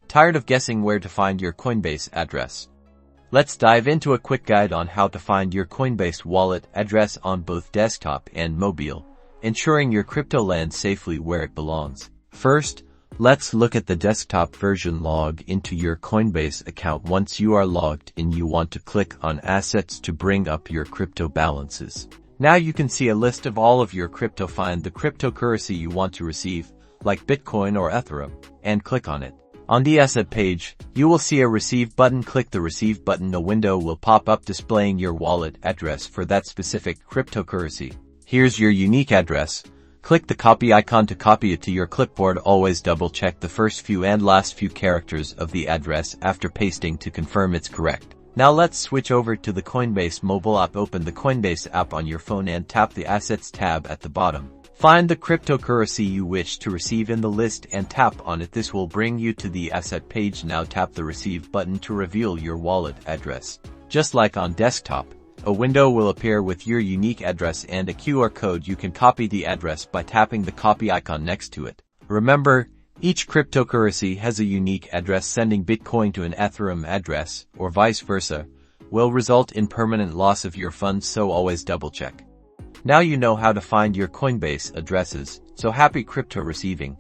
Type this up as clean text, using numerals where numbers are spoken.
Tired of guessing where to find your Coinbase address? Let's dive into a quick guide on how to find your Coinbase wallet address on both desktop and mobile, ensuring your crypto lands safely where it belongs. First, let's look at the desktop version. Log into your Coinbase account. Once you are logged in, you want to click on Assets to bring up your crypto balances. Now you can see a list of all of your crypto. Find the cryptocurrency you want to receive, like Bitcoin or Ethereum, and click on it. On the asset page, you will see a Receive button. Click the Receive button. A window will pop up displaying your wallet address for that specific cryptocurrency. Here's your unique address. Click the copy icon to copy it to your clipboard. Always double check the first few and last few characters of the address after pasting to confirm it's correct. Now let's switch over to the Coinbase mobile app. Open the Coinbase app on your phone and tap the Assets tab at the bottom. Find the cryptocurrency you wish to receive in the list and tap on it. This will bring you to the asset page. Now tap the Receive button to reveal your wallet address. Just like on desktop, a window will appear with your unique address and a QR code. You can copy the address by tapping the copy icon next to it. Remember, each cryptocurrency has a unique address. Sending Bitcoin to an Ethereum address, or vice versa, will result in permanent loss of your funds, so always double check. Now you know how to find your Coinbase addresses, so happy crypto receiving.